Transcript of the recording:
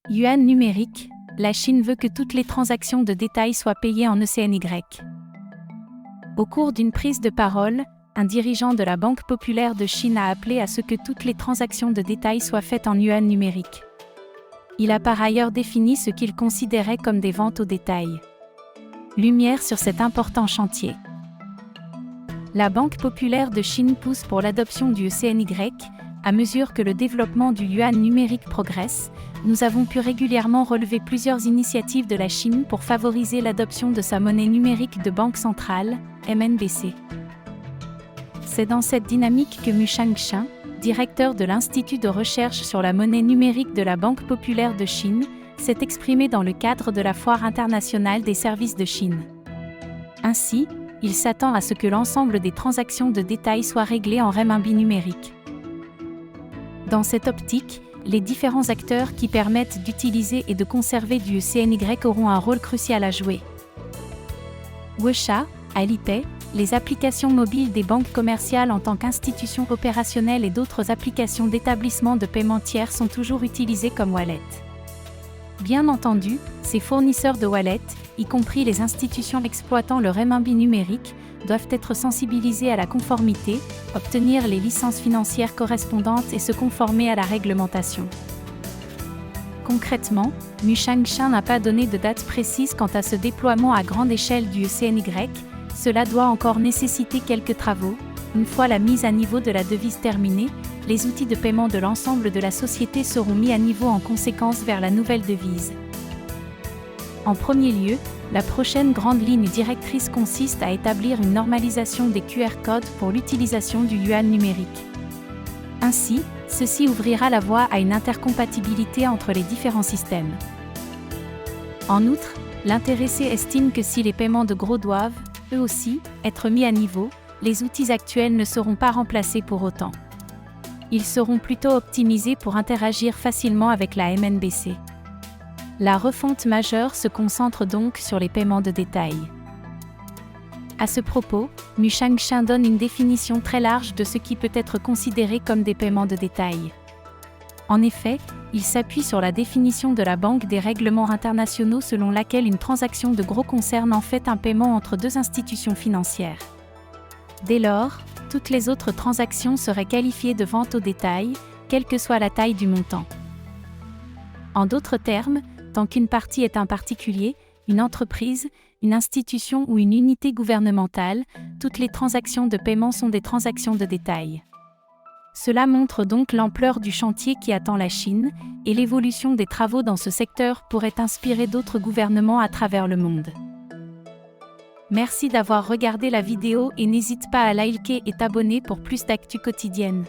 Yuan numérique, la Chine veut que toutes les transactions de détail soient payées en ECNY. Au cours d'une prise de parole, un dirigeant de la Banque populaire de Chine a appelé à ce que toutes les transactions de détail soient faites en yuan numérique. Il a par ailleurs défini ce qu'il considérait comme des ventes au détail. Lumière sur cet important chantier. La Banque populaire de Chine pousse pour l'adoption du ECNY. À mesure que le développement du yuan numérique progresse, nous avons pu régulièrement relever plusieurs initiatives de la Chine pour favoriser l'adoption de sa monnaie numérique de banque centrale, MNBC. C'est dans cette dynamique que Mu Changsheng, directeur de l'Institut de recherche sur la monnaie numérique de la Banque populaire de Chine, s'est exprimé dans le cadre de la Foire internationale des services de Chine. Ainsi, il s'attend à ce que l'ensemble des transactions de détail soient réglées en renminbi numérique. Dans cette optique, les différents acteurs qui permettent d'utiliser et de conserver du ECNY auront un rôle crucial à jouer. WeChat, Alipay, les applications mobiles des banques commerciales en tant qu'institutions opérationnelles et d'autres applications d'établissements de paiement tiers sont toujours utilisées comme wallet. Bien entendu, ces fournisseurs de wallet, y compris les institutions exploitant le renminbi numérique, doivent être sensibilisés à la conformité, obtenir les licences financières correspondantes et se conformer à la réglementation. Concrètement, Mu Changsheng n'a pas donné de date précise quant à ce déploiement à grande échelle du ECNY, cela doit encore nécessiter quelques travaux. Une fois la mise à niveau de la devise terminée, les outils de paiement de l'ensemble de la société seront mis à niveau en conséquence vers la nouvelle devise. En premier lieu, la prochaine grande ligne directrice consiste à établir une normalisation des QR codes pour l'utilisation du yuan numérique. Ainsi, ceci ouvrira la voie à une intercompatibilité entre les différents systèmes. En outre, l'intéressé estime que si les paiements de gros doivent, eux aussi, être mis à niveau, les outils actuels ne seront pas remplacés pour autant. Ils seront plutôt optimisés pour interagir facilement avec la MNBC. La refonte majeure se concentre donc sur les paiements de détail. À ce propos, Mu Changsheng donne une définition très large de ce qui peut être considéré comme des paiements de détail. En effet, il s'appuie sur la définition de la Banque des règlements internationaux selon laquelle une transaction de gros concerne en fait un paiement entre deux institutions financières. Dès lors, toutes les autres transactions seraient qualifiées de vente au détail, quelle que soit la taille du montant. En d'autres termes, tant qu'une partie est un particulier, une entreprise, une institution ou une unité gouvernementale, toutes les transactions de paiement sont des transactions de détail. Cela montre donc l'ampleur du chantier qui attend la Chine, et l'évolution des travaux dans ce secteur pourrait inspirer d'autres gouvernements à travers le monde. Merci d'avoir regardé la vidéo et n'hésite pas à liker et t'abonner pour plus d'actu quotidienne.